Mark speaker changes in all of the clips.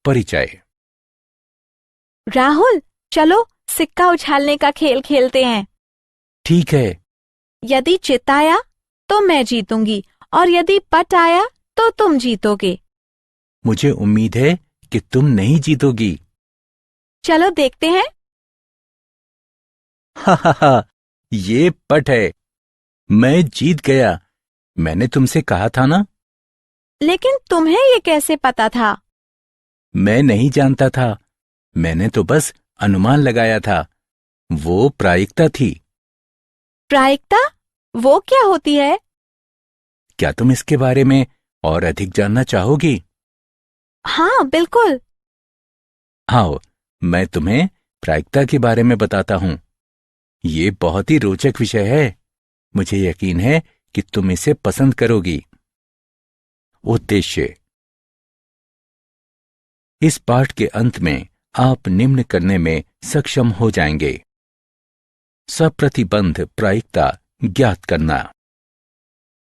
Speaker 1: परिचय।
Speaker 2: राहुल, चलो सिक्का उछालने का खेल खेलते हैं।
Speaker 1: ठीक है।
Speaker 2: यदि चित आया तो मैं जीतूंगी और यदि पट आया तो तुम जीतोगे।
Speaker 1: मुझे उम्मीद है कि तुम नहीं जीतोगी।
Speaker 2: चलो देखते हैं।
Speaker 1: हा, ये पट है। मैं जीत गया। मैंने तुमसे कहा था ना।
Speaker 2: लेकिन तुम्हें ये कैसे पता था?
Speaker 1: मैं नहीं जानता था। मैंने तो बस अनुमान लगाया था। वो प्रायिकता थी।
Speaker 2: प्रायिकता? वो क्या होती है?
Speaker 1: क्या तुम इसके बारे में और अधिक जानना चाहोगी?
Speaker 2: हाँ, बिल्कुल।
Speaker 1: आओ, मैं तुम्हें प्रायिकता के बारे में बताता हूं। ये बहुत ही रोचक विषय है। मुझे यकीन है कि तुम इसे पसंद करोगी। उद्देश्य। इस पाठ के अंत में आप निम्न करने में सक्षम हो जाएंगे। सप्रतिबंध प्रायिकता ज्ञात करना,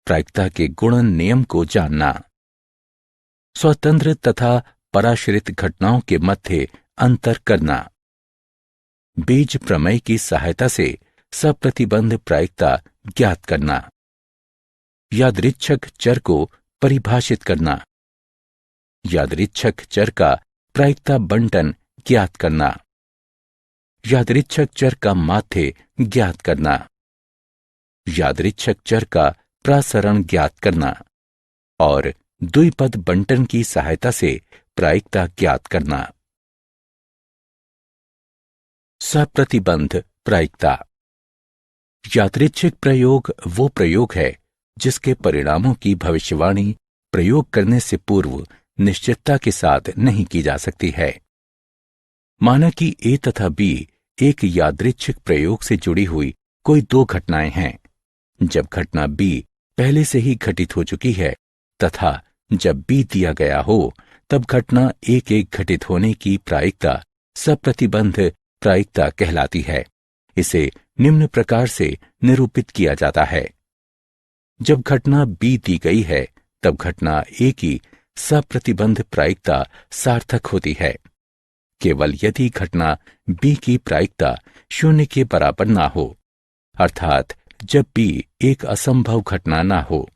Speaker 1: प्रायिकता के गुणन नियम को जानना, स्वतंत्र तथा पराश्रित घटनाओं के मध्य अंतर करना, बीज प्रमेय की सहायता से सप्रतिबंध प्रायिकता ज्ञात करना, यादृच्छक चर को परिभाषित करना, यादृच्छक चर का प्रायिकता बंटन ज्ञात करना, यादृच्छक चर का माध्य ज्ञात करना, यादृच्छक चर का प्रसरण ज्ञात करना और द्विपद बंटन की सहायता से प्रायिकता ज्ञात करना। सप्रतिबंध प्रायिकता। यादृच्छिक प्रयोग वो प्रयोग है जिसके परिणामों की भविष्यवाणी प्रयोग करने से पूर्व निश्चितता के साथ नहीं की जा सकती है। माना कि ए तथा बी एक यादृच्छिक प्रयोग से जुड़ी हुई कोई दो घटनाएं हैं। जब घटना बी पहले से ही घटित हो चुकी है तथा जब बी दिया गया हो, तब घटना एक एक घटित होने की प्रायिकता सप्रतिबंध प्रायिकता कहलाती है। इसे निम्न प्रकार से निरूपित किया जाता है। जब घटना बी दी गई है, तब घटना ए की सप्रतिबंध प्रायिकता सार्थक होती है, केवल यदि घटना बी की प्रायिकता शून्य के बराबर ना हो, अर्थात जब बी एक असंभव घटना ना हो।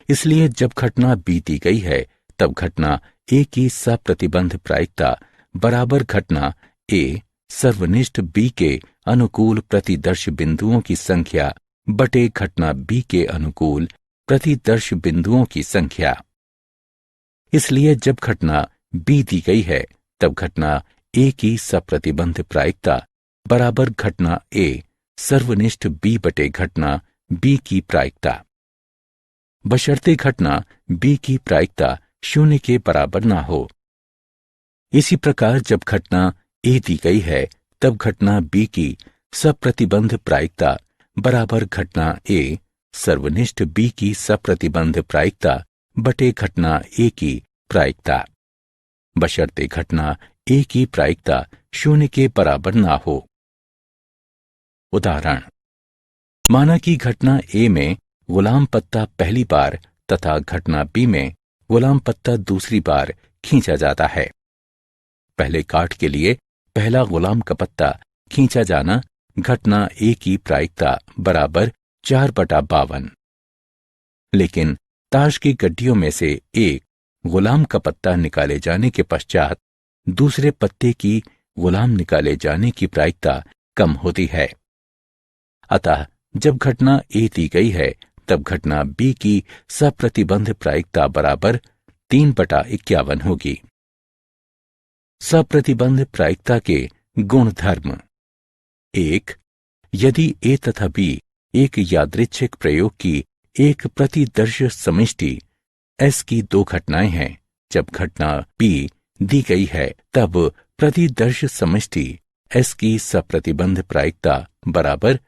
Speaker 1: इसलिए जब घटना बी दी गई है, तब घटना ए की सप्रतिबंध प्रायिकता बराबर घटना ए सर्वनिष्ठ बी के अनुकूल प्रतिदर्श बिंदुओं की संख्या बटे घटना बी के अनुकूल प्रतिदर्श बिंदुओं की संख्या। इसलिए जब घटना बी दी गई है, तब घटना ए की सप्रतिबंध प्रायिकता बराबर घटना ए सर्वनिष्ठ बी बटे घटना बी की प्रायिकता, बशर्ते घटना बी की प्रायिकता शून्य के बराबर ना हो। इसी प्रकार जब घटना ए दी गई है, तब घटना बी की सप्रतिबंध प्रायिकता बराबर घटना ए सर्वनिष्ठ बी की सप्रतिबंध प्रायिकता बटे घटना ए की प्रायिकता, बशर्ते घटना ए की प्रायिकता शून्य के बराबर ना हो। उदाहरण। माना कि घटना ए में गुलाम पत्ता पहली बार तथा घटना बी में गुलाम पत्ता दूसरी बार खींचा जाता है। पहले काट के लिए पहला गुलाम का पत्ता खींचा जाना घटना ए की प्रायिकता बराबर 4/52। लेकिन ताश की गड्डियों में से एक गुलाम का पत्ता निकाले जाने के पश्चात दूसरे पत्ते की गुलाम निकाले जाने की प्रायिकता कम होती है। अतः जब घटना ए दी गई है, तब घटना बी की सप्रतिबंध प्रायिकता बराबर 3/51 होगी। सप्रतिबंध प्रायिकता के गुणधर्म। 1. यदि ए तथा बी एक यादृच्छिक प्रयोग की एक प्रतिदर्श समष्टि एस की दो घटनाएं हैं, जब घटना बी दी गई है, तब प्रतिदर्श समष्टि एस की सप्रतिबंध प्रायिकता बराबर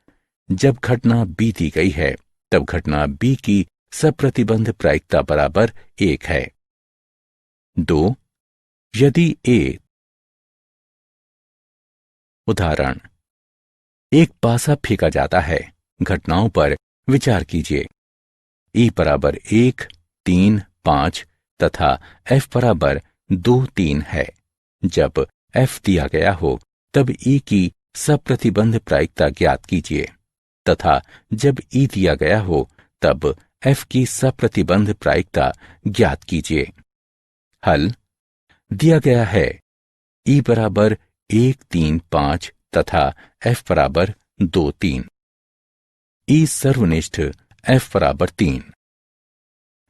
Speaker 1: जब घटना बी दी गई है, तब घटना बी की सप्रतिबंध प्रायिकता बराबर 1 है। 2. यदि ए। उदाहरण। एक पासा फेंका जाता है। घटनाओं पर विचार कीजिए। ई बराबर 1, 3, 5 तथा एफ बराबर 2 3 है। जब F दिया गया हो तब E की सप्रतिबंध प्रायिकता ज्ञात कीजिए तथा जब E दिया गया हो तब F की सप्रतिबंध प्रायिकता ज्ञात कीजिए। हल दिया गया है E बराबर 1 3 5 तथा F बराबर 2 3। E सर्वनिष्ठ F बराबर 3।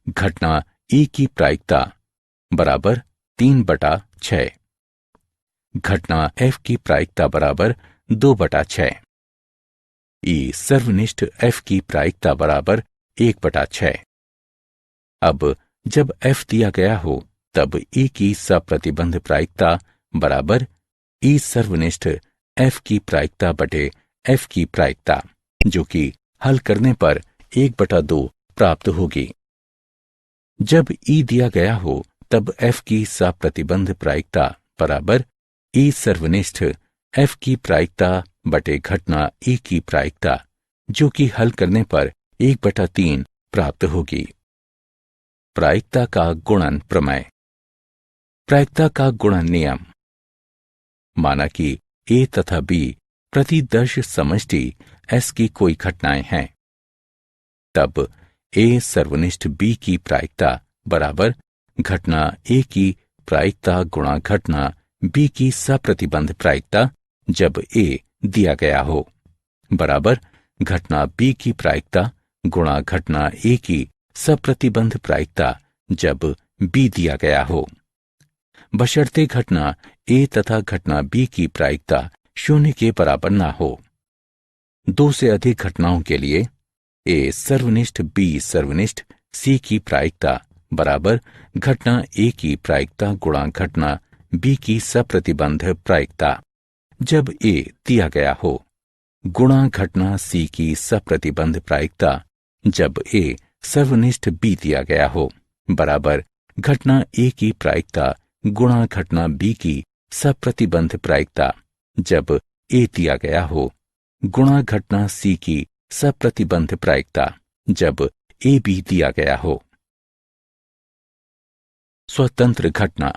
Speaker 1: घटना E की प्रायिकता बराबर 3/6। घटना F की प्रायिकता बराबर 2/6। E सर्वनिष्ठ F की प्रायिकता बराबर 1/6। अब जब F दिया गया हो तब E की सप्रतिबंध प्रायिकता बराबर E सर्वनिष्ठ F की प्रायिकता बटे F की प्रायिकता, जो कि हल करने पर 1/2 प्राप्त होगी। जब E दिया गया हो तब F की सप्रतिबंध प्रायिकता बराबर E सर्वनिष्ठ F की प्रायिकता बटे घटना E की प्रायिकता, जो कि हल करने पर 1/3 प्राप्त होगी। प्रायिकता का गुणन प्रमेय। प्रायिकता का गुणन नियम। माना कि A तथा B प्रतिदर्श समष्टि S की कोई घटनाएं हैं, तब A सर्वनिष्ठ B की प्रायिकता बराबर घटना A की प्रायिकता गुणा घटना B की सप्रतिबंध प्रायिकता जब A दिया गया हो बराबर घटना B की प्रायिकता गुणा घटना A की सप्रतिबंध प्रायिकता जब B दिया गया हो, बशर्ते घटना A तथा घटना B की प्रायिकता 0 के बराबर ना हो। 2 से अधिक घटनाओं के लिए A सर्वनिष्ठ B सर्वनिष्ठ C की प्रायिकता बराबर घटना A की प्रायिकता गुणा घटना B की सप्रतिबंध प्रायिकता जब A दिया गया हो गुणा घटना C की सप्रतिबंध प्रायिकता जब A सर्वनिष्ठ B दिया गया हो बराबर घटना A की प्रायिकता गुणा घटना B की सप्रतिबंध प्रायिकता जब A दिया गया हो गुणा घटना C की सप्रतिबंध प्रायिकता जब A B दिया गया हो। स्वतंत्र घटना।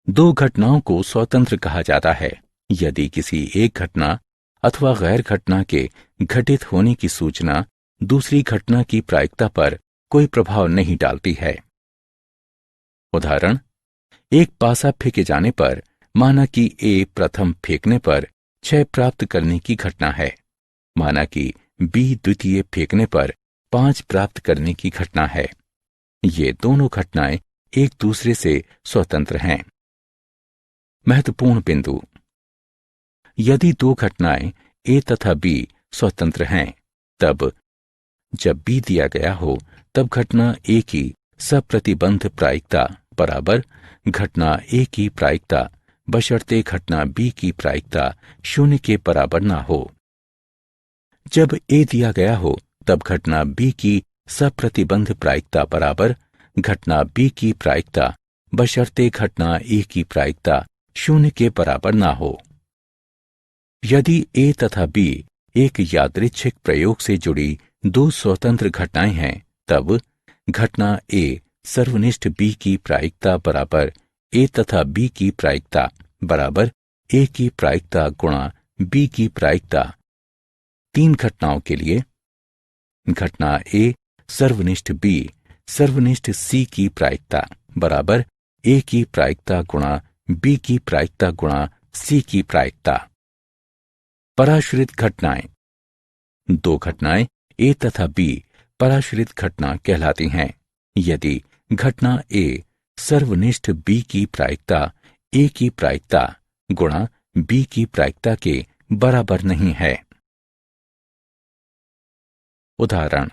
Speaker 1: 2 घटनाओं को स्वतंत्र कहा जाता है यदि किसी एक घटना अथवा गैर घटना के घटित होने की सूचना दूसरी घटना की प्रायिकता पर कोई प्रभाव नहीं डालती है। उदाहरण, एक पासा फेंके जाने पर माना कि A प्रथम फेंकने पर 6 प्राप्त करने की घटना है, माना कि B द्वितीय फेंकने पर 5 प्राप्त करने की घटना है। ये दोनों घटनाएं एक दूसरे से स्वतंत्र हैं। महत्वपूर्ण बिंदु। यदि 2 घटनाएं A तथा B स्वतंत्र हैं, तब जब B दिया गया हो तब घटना A की सप्रतिबंध प्रायिकता बराबर घटना A की प्रायिकता बशर्ते घटना B की प्रायिकता 0 के बराबर ना हो। जब A दिया गया हो तब घटना B की सप्रतिबंध प्रायिकता बराबर घटना B की प्रायिकता बशर्ते घटना A की प्रायिकता 0 के बराबर ना हो। यदि A तथा B एक यादृच्छिक प्रयोग से जुड़ी 2 स्वतंत्र घटनाएं हैं, तब घटना A सर्वनिष्ठ B की प्रायिकता बराबर A तथा B की प्रायिकता बराबर A की प्रायिकता गुणा B की प्रायिकता। 3 घटनाओं के लिए घटना A सर्वनिष्ठ B सर्वनिष्ठ C की प्रायिकता बराबर A की प्रायिकता गुणा B की प्रायिकता गुणा C की प्रायिकता। पराश्रित घटनाएं। 2 घटनाएं A तथा B पराश्रित घटना कहलाती हैं यदि घटना A सर्वनिष्ठ B की प्रायिकता A की प्रायिकता गुणा B की प्रायिकता के बराबर नहीं है। उदाहरण,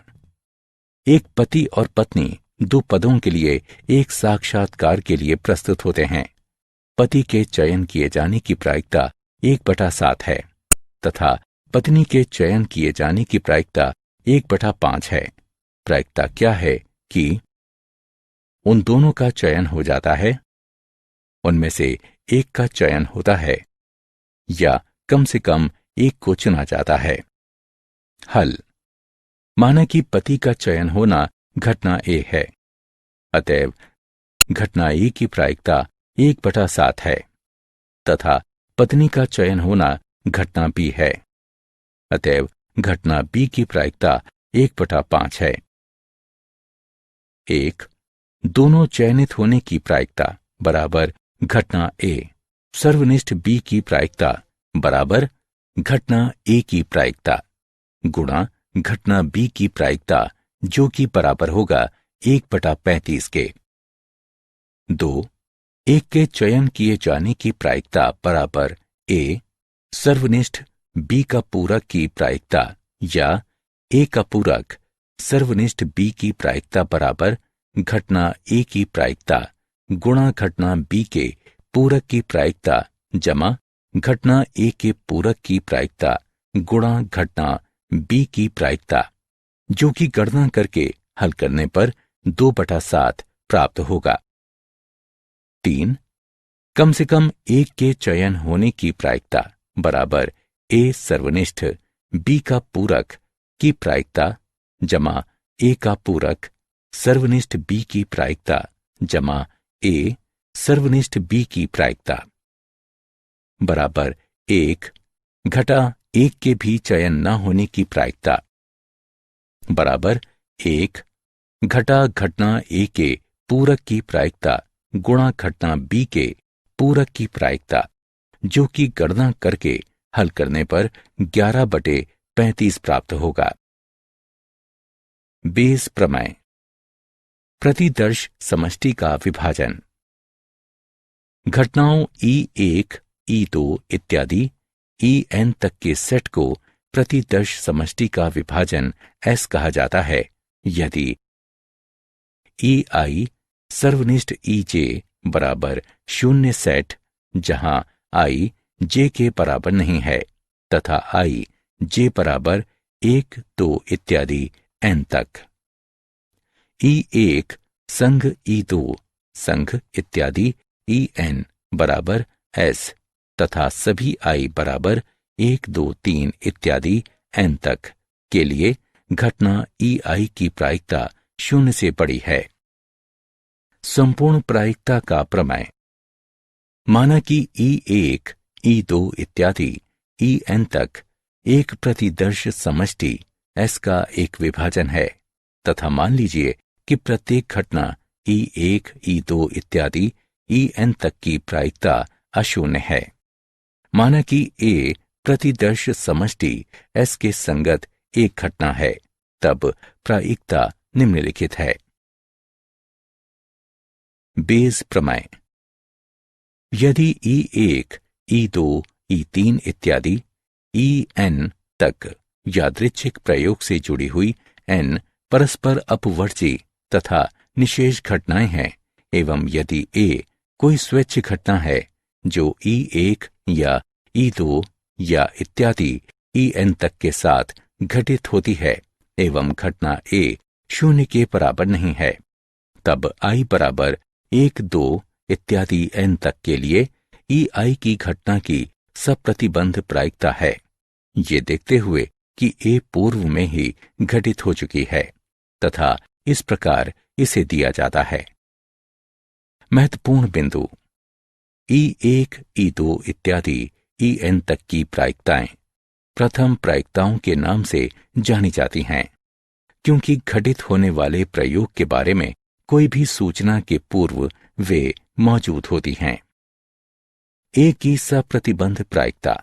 Speaker 1: एक पति और पत्नी 2 पदों के लिए एक साक्षात्कार के लिए प्रस्तुत होते हैं। पति के चयन किए जाने की प्रायिकता 1/7 है तथा पत्नी के चयन किए जाने की प्रायिकता 1/5 है। प्रायिकता क्या है कि उन दोनों का चयन हो जाता है, उनमें से एक का चयन होता है या कम से कम एक को चुना जाता है। हल। माना कि पति का चयन होना घटना A है, अतएव घटना ए की प्रायिकता 1/7 है तथा पत्नी का चयन होना घटना बी है। अतएव घटना बी की प्रायिकता 1/5 है। 1. दोनों चयनित होने की प्रायिकता बराबर घटना ए। सर्वनिष्ठ बी की प्रायिकता बराबर घटना ए की प्रायिकता गुणा घटना बी की प्रायिकता, जो कि बराबर होगा 1/35 के। 2. एक के चयन किए जाने की प्रायिकता बराबर ए सर्वनिष्ठ बी का पूरक की प्रायिकता या ए का पूरक सर्वनिष्ठ बी की प्रायिकता बराबर घटना ए की प्रायिकता गुणा घटना बी के पूरक की प्रायिकता जमा घटना ए के पूरक की प्रायिकता गुणा घटना बी की प्रायिकता, जो कि गणना करके हल करने पर 2/7 प्राप्त होगा। 3. कम से कम एक के चयन होने की प्रायिकता बराबर ए सर्वनिष्ठ बी का पूरक की प्रायिकता जमा ए का पूरक सर्वनिष्ठ बी की प्रायिकता जमा ए सर्वनिष्ठ बी की प्रायिकता बराबर 1 घटा 1 के भी चयन न होने की प्रायिकता बराबर 1 घटा घटना ए के पूरक की प्रायिकता गुणा घटना बी के पूरक की प्रायिकता, जो कि गणना करके हल करने पर 11/35 प्राप्त होगा। बेस प्रमेय। प्रतिदर्श समष्टि का विभाजन। घटनाओं E1, E2 इत्यादि En तक के सेट को प्रतिदर्श समष्टि का विभाजन S कहा जाता है यदि EI सर्वनिष्ठ EJ बराबर 0 सेट जहां I J के बराबर नहीं है तथा I J बराबर 1, 2 इत्यादि N तक। E1 संघ E2 संघ इत्यादि En बराबर S तथा सभी I बराबर 1, 2, 3 इत्यादि N तक के लिए घटना EI की प्रायिकता 0 से बड़ी है। संपूर्ण प्रायिकता का प्रमेय। माना कि E1, E2 इत्यादि En तक एक प्रतिदर्श समष्टि S का एक विभाजन है तथा मान लीजिए कि प्रत्येक घटना E1, E2 इत्यादि En तक की प्रायिकता अशून्य है। माना कि A प्रतिदर्श समष्टि S के संगत एक घटना है, तब प्रायिकता निम्नलिखित है। बेस प्रमेय। यदि E1, E2, E3 इत्यादि En तक यादृच्छिक प्रयोग से जुड़ी हुई N परस्पर अपवर्ती तथा निशेष घटनाएं हैं एवं यदि A कोई स्वैच्छ घटना है जो E1 या E2 या इत्यादि En तक के साथ घटित होती है एवं घटना A 0 के बराबर नहीं है, तब I बराबर 1, 2 इत्यादि N तक के लिए EI की घटना की सप्रतिबंध प्रायिकता है, ये देखते हुए कि A पूर्व में ही घटित हो चुकी है तथा इस प्रकार इसे दिया जाता है। महत्वपूर्ण बिंदु। E1, E2 इत्यादि En तक की प्रायिकताएं प्रथम प्रायिकताओं के नाम से जानी जाती हैं, क्योंकि घटित होने वाले प्रयोग के बारे में कोई भी सूचना के पूर्व वे मौजूद होती हैं। A की सप्रतिबंध प्रायिकता।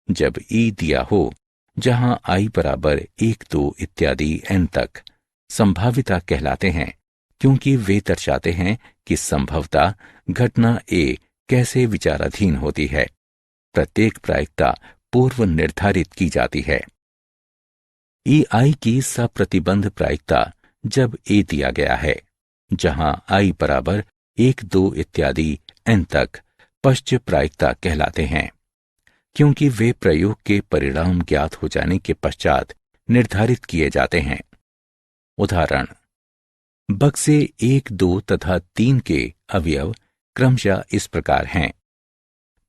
Speaker 1: जब E दिया हो जहां I बराबर 1, 2 इत्यादि N तक संभाविता कहलाते हैं, क्योंकि वे दर्शाते हैं कि संभवतः घटना A कैसे विचाराधीन होती है। प्रत्येक प्रायिकता पूर्व निर्धारित की जाती है। EI की सप्रतिबंध प्रायिकता जब A दिया गया है जहां I बराबर 1, 2 इत्यादि N तक पश्च प्रायिकता कहलाते हैं, क्योंकि वे प्रयोग के परिणाम ज्ञात हो जाने के पश्चात निर्धारित किए जाते हैं। उदाहरण। बक्से 1, 2 तथा 3 के अवयव क्रमशः इस प्रकार हैं।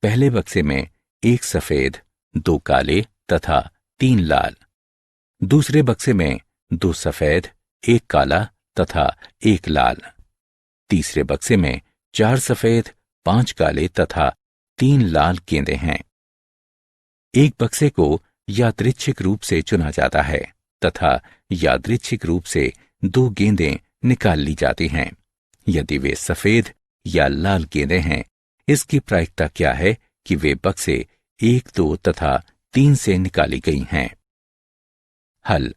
Speaker 1: पहले बक्से में 1 सफेद, 2 काले तथा 3 लाल। दूसरे बक्से में 2 सफेद, 1 काला तथा 1 लाल। तीसरे बक्से में 4 सफेद, 5 काले तथा 3 लाल गेंदे हैं। एक बक्से को यादृच्छिक रूप से चुना जाता है तथा यादृच्छिक रूप से 2 गेंदें निकाल ली जाती हैं। यदि वे सफेद या लाल गेंदें हैं, इसकी प्रायिकता क्या है कि वे बक्से 1, 2 तथा 3 से निकाली गई हैं। हल।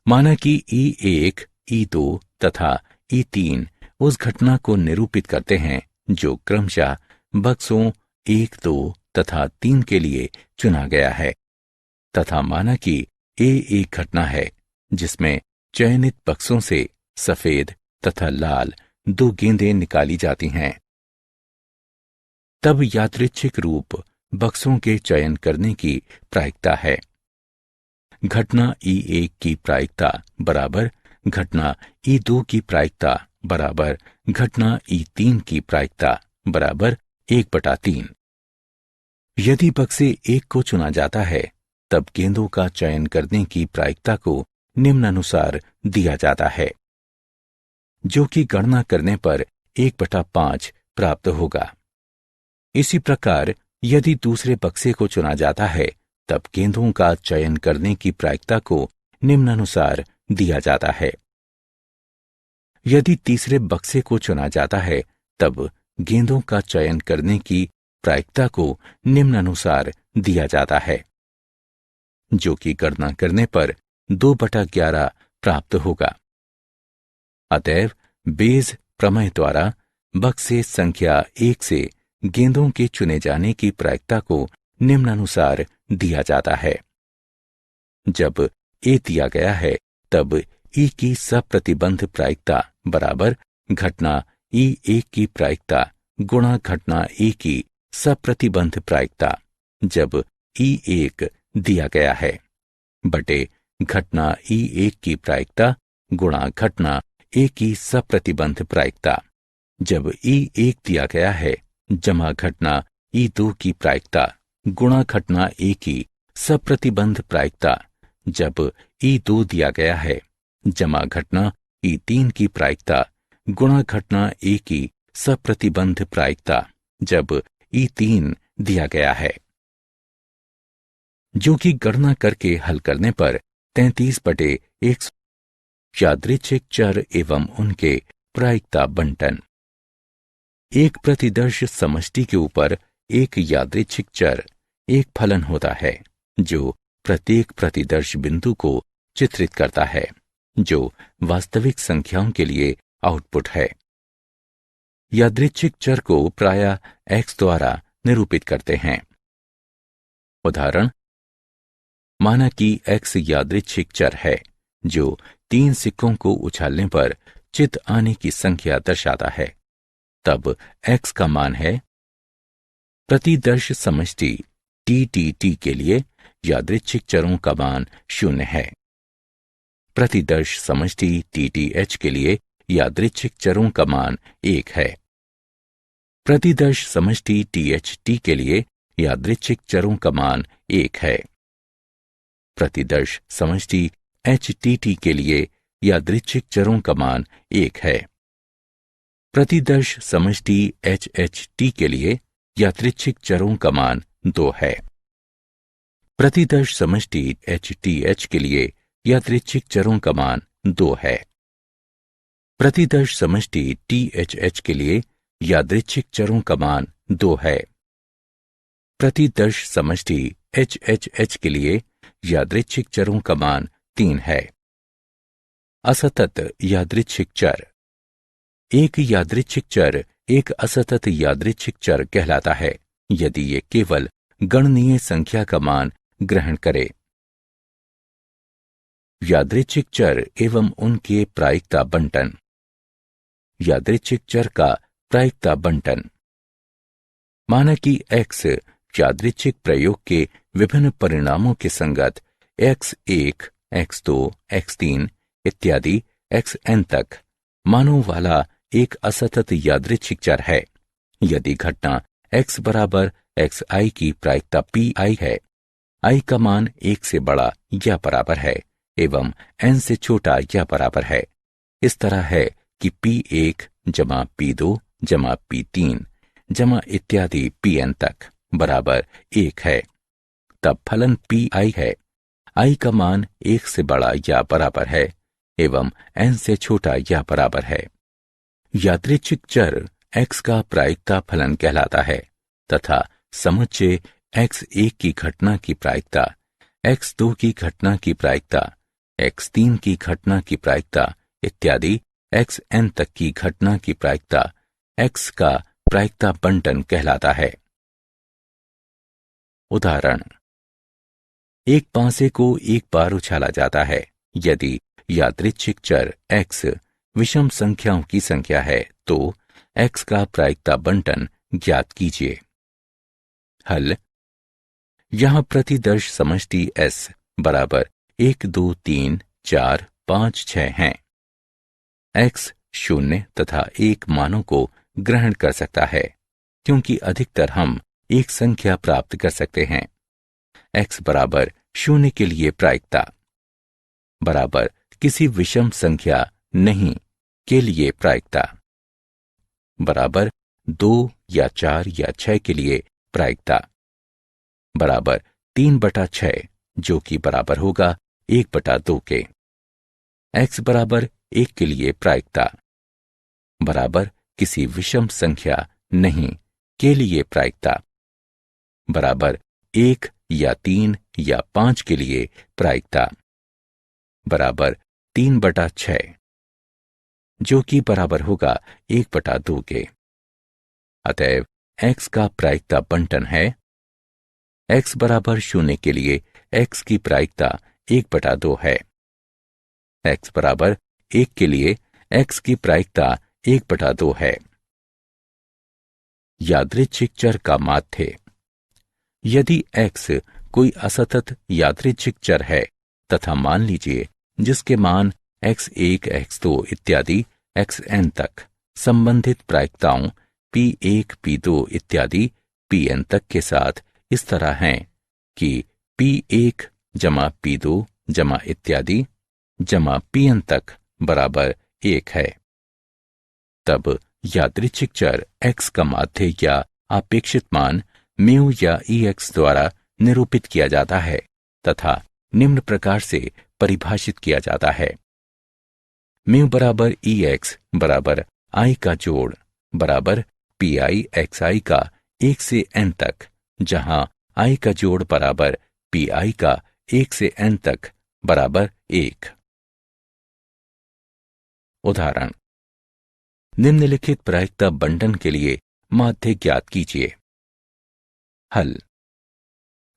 Speaker 1: माना कि E1, E2 तथा E3 उस घटना को निरूपित करते हैं जो क्रमशः बक्सों 1, 2 तथा 3 के लिए चुना गया है, तथा माना कि A एक घटना है जिसमें चयनित बक्सों से सफेद तथा लाल 2 गेंदें निकाली जाती हैं। तब यादृच्छिक रूप बक्सों के चयन करने की प्रायिकता है। घटना E1 की प्रायिकता बराबर घटना E2 की प्रायिकता बराबर घटना E3 की प्रायिकता बराबर 1/3। यदि बक्से 1 को चुना जाता है, तब गेंदों का चयन करने की प्रायिकता को निम्नानुसार दिया जाता है, जो कि गणना करने पर 1/5 प्राप्त होगा। इसी प्रकार यदि दूसरे बक्से को चुना जाता है, तब गेंदों का चयन करने की प्रायिकता को निम्नानुसार दिया जाता है। यदि तीसरे बक्से को चुना जाता है, तब गेंदों का चयन करने की प्रायिकता को निम्नानुसार दिया जाता है, जो कि गणना करने पर 2/11 प्राप्त होगा। अतएव बेज प्रमेय द्वारा बक्से संख्या 1 से गेंदों के चुने जाने की प्रायिकता को निम्नानुसार दिया जाता है। जब ए दिया गया है, तब ई की सप्रतिबंध प्रायिकता बराबर घटना E1 की प्रायिकता गुणा घटना ए की सप्रतिबंध प्रायिकता जब E1 दिया गया है बटे घटना E1 की प्रायिकता गुणा घटना ए की सप्रतिबंध प्रायिकता जब E1 दिया गया है जमा घटना E2 की प्रायिकता गुणा घटना ए की सप्रतिबंध प्रायिकता जब E2 दिया गया है जमा घटना E3 की प्रायिकता गुणा घटना ए की सप्रतिबंध प्रायिकता जब E3 दिया गया है, जो कि गणना करके हल करने पर 33/100 यादृच्छिक चर एवं उनके प्रायिकता बंटन। एक प्रतिदर्श समष्टि के ऊपर एक यादृच्छिक चर एक फलन होता है जो प्रत्येक प्रतिदर्श बिंदु को चित्रित करता है, जो वास्तविक संख्याओं के लिए आउटपुट है। यादृच्छिक चर को प्रायः x द्वारा निरूपित करते हैं। उदाहरण, माना कि x यादृच्छिक चर है जो 3 सिक्कों को उछालने पर चित आने की संख्या दर्शाता है। तब x का मान है प्रतिदर्श समष्टि TTT के लिए यादृच्छिक चरों का मान 0 है। प्रतिदर्श समष्टि TTH के लिए यादृच्छिक चरों का मान 1 है। प्रतिदर्श समष्टि THT के लिए यादृच्छिक चरों का मान 1 है। प्रतिदर्श समष्टि HTT के लिए यादृच्छिक चरों का मान 1 है। प्रतिदर्श समष्टि HHT के लिए यादृच्छिक चरों का मान 2 है। प्रतिदर्श समष्टि HTH के लिए यादृच्छिक चरों का मान 2 है। प्रतिदर्श समष्टि THH के लिए यादृच्छिक चरों का मान 2 है। प्रतिदर्श समष्टि HHH के लिए यादृच्छिक चरों का मान 3 है। असतत यादृच्छिक चर। एक यादृच्छिक चर एक असतत यादृच्छिक चर कहलाता है यदि ये केवल गणनीय संख्या का मान ग्रहण करे। यादृच्छिक चर एवं उनके प्रायिकता बंटन। यादृच्छिक चर का प्रायिकता बंटन। माना कि x यादृच्छिक प्रयोग के विभिन्न परिणामों के संगत x1, x2, x3 इत्यादि xn तक मानों वाला एक असतत यादृच्छिक चर है। यदि घटना x बराबर xi की प्रायिकता pi है, i का मान 1 से बड़ा या बराबर है एवं n से छोटा या बराबर है। इस तरह है कि P1 जमा P2 जमा P3 जमा इत्यादि Pn तक बराबर 1 है, तब फलन Pi है। I का मान 1 से बड़ा या बराबर है एवं n से छोटा या बराबर है। यादृच्छिक चर x का प्रायिकता फलन कहलाता है तथा समुच्चय x1 की घटना की प्रायिकता, x2 की घटना की प्रायिकता, x3 की घटना की प्रायिकता इत्यादि xn तक की घटना की प्रायिकता x का प्रायिकता बंटन कहलाता है। उदाहरण, एक पांसे को एक बार उछाला जाता है। यदि यादृच्छिक चर x विषम संख्याओं की संख्या है तो x का प्रायिकता बंटन ज्ञात कीजिए। हल, यहां प्रतिदर्श समष्टि S बराबर 1 2 3 4 5 6 हैं। x 0 तथा 1 मानों को ग्रहण कर सकता है क्योंकि अधिकतर हम एक संख्या प्राप्त कर सकते हैं। x बराबर 0 के लिए प्रायिकता बराबर किसी विषम संख्या नहीं के लिए प्रायिकता बराबर 2 या 4 या 6 के लिए प्रायिकता बराबर 3/6 जो कि बराबर होगा 1/2 के। x बराबर 1 के लिए प्रायिकता बराबर किसी विषम संख्या नहीं के लिए प्रायिकता बराबर 1 या 3 या 5 के लिए प्रायिकता बराबर 3/6 जो कि बराबर होगा 1/2 के। अतएव x का प्रायिकता बंटन है x बराबर 0 के लिए x की प्रायिकता 1/2 है। x बराबर 1 के लिए x की प्रायिकता 1/2 है। यादृच्छिक चर का माध्य, यदि x कोई असतत यादृच्छिक चर है तथा मान लीजिए जिसके मान x1 x2 इत्यादि xn तक संबंधित प्रायिकताओं P1 P2 इत्यादि Pn तक के साथ इस तरह हैं कि P1 जमा P2 जमा इत्यादि जमा Pn तक बराबर 1 है, तब यादृच्छिक चर x का माध्य या अपेक्षित मान म्यू या Ex द्वारा निरूपित किया जाता है तथा निम्न प्रकार से परिभाषित किया जाता है। म्यू बराबर Ex बराबर I का जोड़ बराबर Pi xi का 1 से n तक, जहां I का जोड़ बराबर Pi का 1 से n तक बराबर 1। उदाहरण, निम्नलिखित प्रायिकता बंटन के लिए माध्य ज्ञात कीजिए। हल,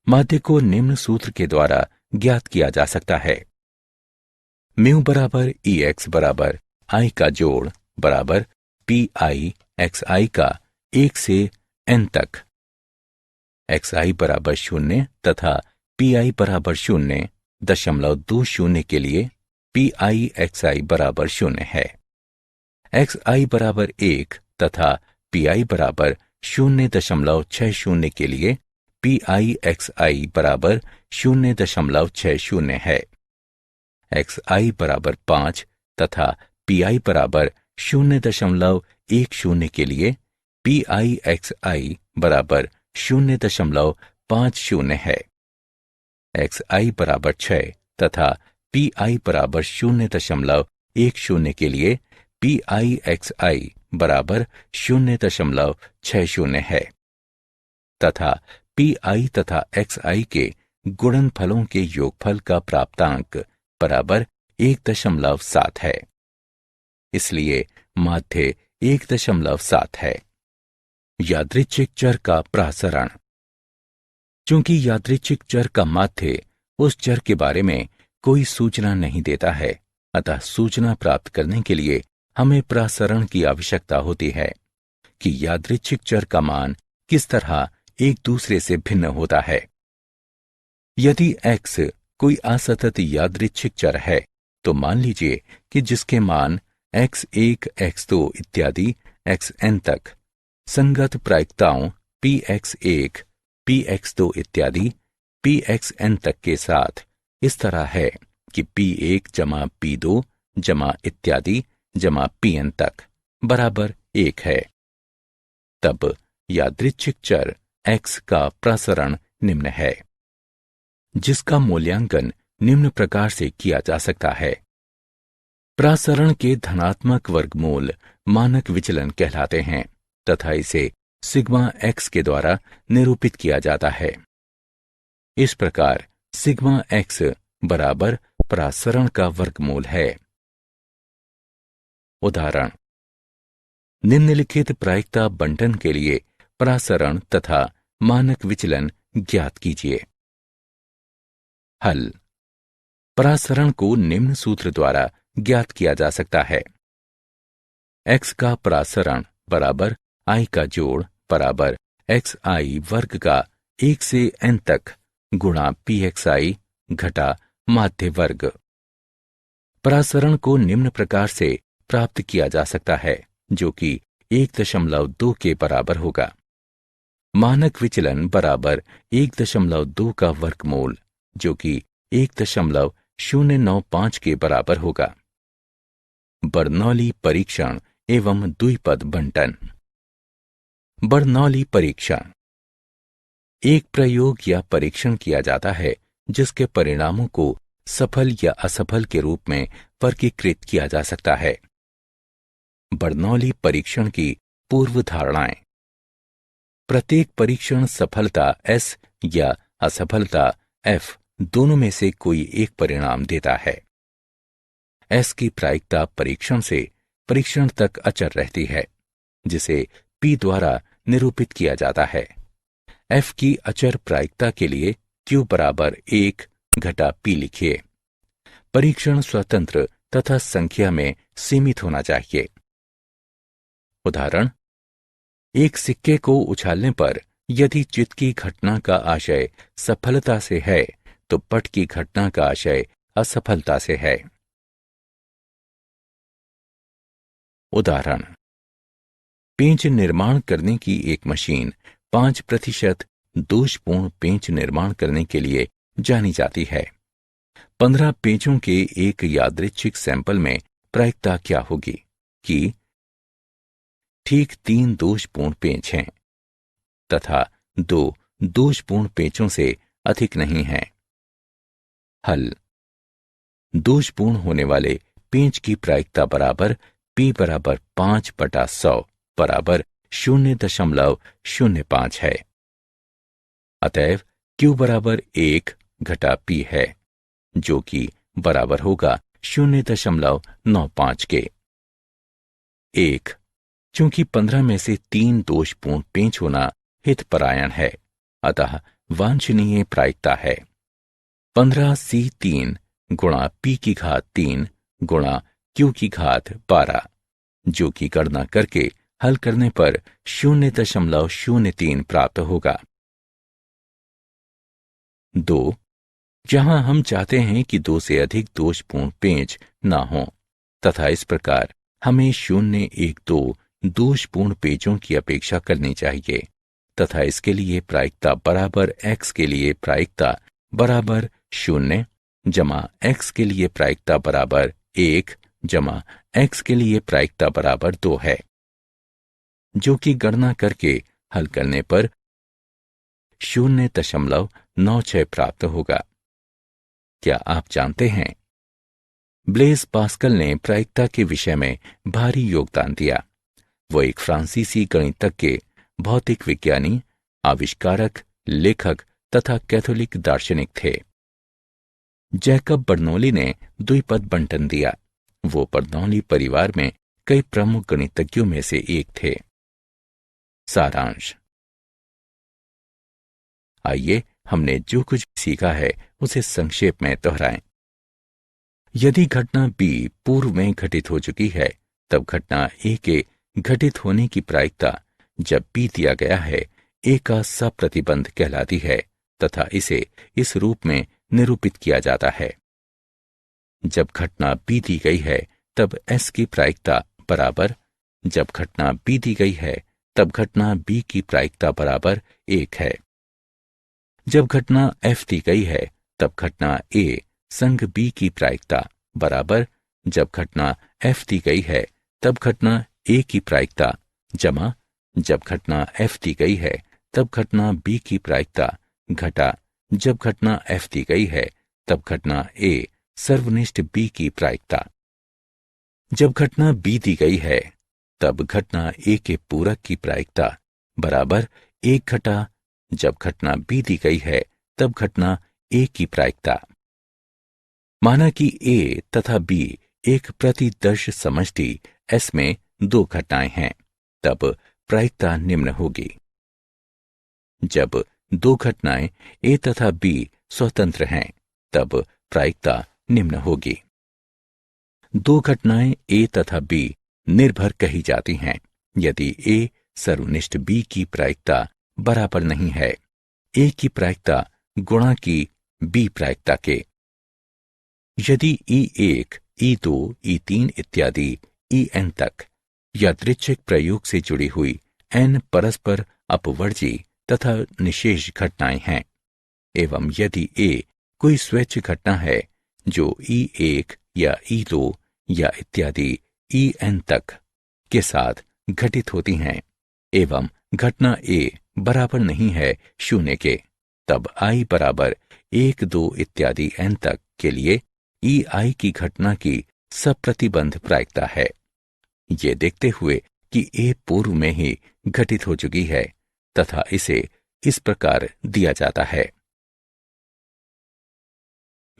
Speaker 1: माध्य को निम्न सूत्र के द्वारा ज्ञात किया जा सकता है। म्यू बराबर Ex बराबर I का जोड़ बराबर Pi xi का 1 से n तक, xi बराबर 0 तथा Pi बराबर 0.20 के लिए Pi xi बराबर 0 है। xi बराबर 1 तथा Pi बराबर 0.60 के लिए Pi xi बराबर 0.60 है। xi बराबर 5 तथा Pi बराबर 0.10 के लिए Pi xi बराबर 0.50 है। xi बराबर 6 तथा Pi बराबर 0.10 के लिए Pi xi बराबर 0.60 है तथा Pi तथा xi के गुणनफलों के योगफल का प्राप्तांक बराबर 1.7 है। इसलिए माध्य 1.7 है। यादृच्छिक चर का प्रसरण, चूंकि यादृच्छिक चर का माध्य उस चर के बारे में कोई सूचना नहीं देता है, अतः सूचना प्राप्त करने के लिए हमें प्रसरण की आवश्यकता होती है कि यादृच्छिक चर का मान किस तरह एक दूसरे से भिन्न होता है। यदि x कोई असतत यादृच्छिक चर है तो मान लीजिए कि जिसके मान x1 x2 इत्यादि xn तक संगत प्रायिकताओं px1 px2 इत्यादि pxn तक के साथ इस तरह है कि p1 जमा p2 जमा इत्यादि जमा pn तक बराबर 1 है। तब यादृच्छिक चर x का प्रसरण निम्न है, जिसका मूल्यांकन निम्न प्रकार से किया जा सकता है। प्रसरण के धनात्मक वर्गमूल मानक विचलन कहलाते हैं तथा इसे सिग्मा x के द्वारा निरूपित किया जाता है। इस प्रकार सिग्मा x बराबर प्रसरण का वर्गमूल है। उदाहरण, निम्नलिखित प्रायिकता बंटन के लिए प्रसरण तथा मानक विचलन ज्ञात कीजिए। हल। प्रसरण को निम्न सूत्र द्वारा ज्ञात किया जा सकता है। x का प्रसरण बराबर i का जोड़ बराबर xi वर्ग का 1 से n तक गुणा pxi घटा माध्य वर्ग। प्रसरण को निम्न प्रकार से प्राप्त किया जा सकता है, जो कि 1.2 के बराबर होगा। मानक विचलन बराबर 1.2 का वर्गमूल, जो कि 1.095 के बराबर होगा। बर्नौली परीक्षण एवं द्विपद बंटन। बर्नौली परीक्षण एक प्रयोग या परीक्षण किया जाता है जिसके परिणामों को सफल या असफल के रूप में वर्गीकृत किया जा सकता है। बर्नौली परीक्षण की पूर्व धारणाएं। प्रत्येक परीक्षण सफलता S या असफलता F दोनों में से कोई एक परिणाम देता है। S की प्रायिकता परीक्षण से परीक्षण तक अचर रहती है, जिसे P द्वारा निरूपित किया जाता है। F की अचर प्रायिकता के लिए Q बराबर 1 घटा P लिखिए। परीक्षण स्वतंत्र तथा संख्या में सीमित होना चाहिए। उदाहरण, एक सिक्के को उछालने पर यदि चित्त की घटना का आशय सफलता से है तो पट की घटना का आशय असफलता से है। उदाहरण, पेंच निर्माण करने की एक मशीन 5% दोषपूर्ण पेंच निर्माण करने के लिए जानी जाती है। 15 पेंचों के एक यादृच्छिक सैंपल में प्रायिकता क्या होगी कि ठीक 3 दोषपूर्ण पेंच हैं तथा 2 दोषपूर्ण पेंचों से अधिक नहीं हैं। हल। दोषपूर्ण होने वाले पेंच की प्रायिकता बराबर P बराबर 5/100 बराबर 0.05 है। अतएव Q बराबर 1 घटा P है, जो कि बराबर होगा 0.95 के। 1. चूंकि 15 में से 3 दोषपूर्ण पेंच होना हितपरायण है, अतः वांछनीय प्रायिकता है 15C3 गुणा P की घात 3 गुणा Q की घात 12, जो कि गणना करके हल करने पर 0.03 प्राप्त होगा। 2. जहां हम चाहते हैं कि 2 से अधिक दोषपूर्ण पेंच ना हो तथा इस प्रकार हमें 0, 1, 2 दोषपूर्ण पेंचों की अपेक्षा करनी चाहिए तथा इसके लिए प्रायिकता बराबर x के लिए प्रायिकता बराबर 0 जमा x के लिए प्रायिकता बराबर 1 जमा x के लिए प्रायिकता बराबर 2 है, जो कि गणना करके हल करने पर 0.96 प्राप्त होगा। क्या आप जानते हैं, ब्लेज पास्कल ने प्रायिकता के विषय में भारी योगदान दिया। वो एक फ्रांसीसी गणितज्ञ, भौतिक विज्ञानी, आविष्कारक, लेखक तथा कैथोलिक दार्शनिक थे। जैकब बर्नौली ने द्विपद बंटन दिया। वो बर्नौली परिवार में कई प्रमुख गणितज्ञों में से एक थे। सारांश। आइए हमने जो कुछ सीखा है उसे संक्षेप में दोहराएं। यदि घटना B पूर्व में घटित हो चुकी है, तब घटना A के घटित होने की प्रायिकता जब B दिया गया है A का सप्रतिबंध कहलाती है तथा इसे इस रूप में निरूपित किया जाता है। जब घटना B दी गई है तब S की प्रायिकता बराबर, जब घटना B दी गई है तब घटना B की प्रायिकता बराबर 1 है। जब घटना F दी गई है तब घटना A संग B की प्रायिकता बराबर जब घटना F दी गई है तब घटना A की प्रायिकता जमा जब घटना F दी गई है तब घटना B की प्रायिकता घटा जब घटना F दी गई है तब घटना A सर्वनिष्ठ B की प्रायिकता। जब घटना B दी गई है तब घटना A के पूरक की प्रायिकता बराबर 1 घटा जब घटना B दी गई है तब घटना A की प्रायिकता। माना कि A तथा B एक प्रतिदर्श समष्टि S में 2 घटनाएं हैं, तब प्रायिकता निम्न होगी। जब 2 घटनाएं A तथा B स्वतंत्र हैं, तब प्रायिकता निम्न होगी। 2 घटनाएं A तथा B निर्भर कही जाती हैं यदि A सर्वनिष्ठ B की प्रायिकता बराबर नहीं है A की प्रायिकता गुणा की B प्रायिकता के। यदि E1, E2, E3 इत्यादि En तक यादृच्छिक प्रयोग से जुड़ी हुई n परस्पर अपवर्जी तथा निशेष घटनाएं हैं एवं यदि A कोई स्वैच्छ घटना है जो E1 या E2 या इत्यादि En तक के साथ घटित होती हैं एवं घटना A बराबर नहीं है 0 के, तब I बराबर 1, 2 इत्यादि n तक के लिए EI की घटना की सप्रतिबंध प्रायिकता है। ये देखते हुए कि A पूर्व में ही घटित हो चुकी है तथा इसे इस प्रकार दिया जाता है।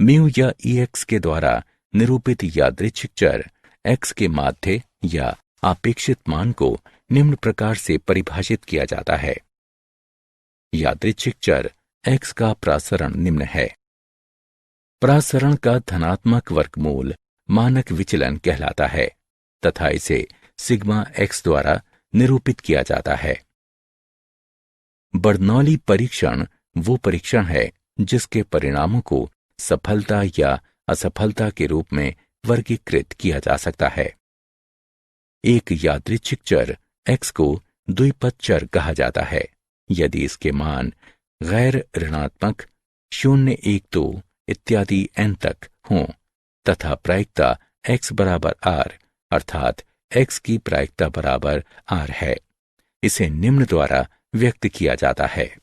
Speaker 1: म्यू या EX के द्वारा निरूपित यादृच्छिक चर X के माध्य या आपेक्षित मान को निम्न प्रकार से परिभाषित किया जाता है। यादृच्छिक चर X का प्रासरण निम्न है। प्रासरण का धनात्मक वर्गमूल मानक विचलन कहलाता है तथा इसे सिग्मा X द्वारा निरूपित किया जाता है। बर्नौली परीक्षण वो परीक्षण है जिसके परिणामों को सफलता या असफलता के रूप में वर्गीकृत किया जा सकता है। एक यादृच्छिक चर X को द्विपद चर कहा जाता है यदि इसके मान गैर ऋणात्मक 0, 1, 2 इत्यादि n तक हों तथा प्रायिकता X बराबर R अर्थात X की प्रायिकता बराबर R है। इसे निम्न द्वारा व्यक्त किया जाता है।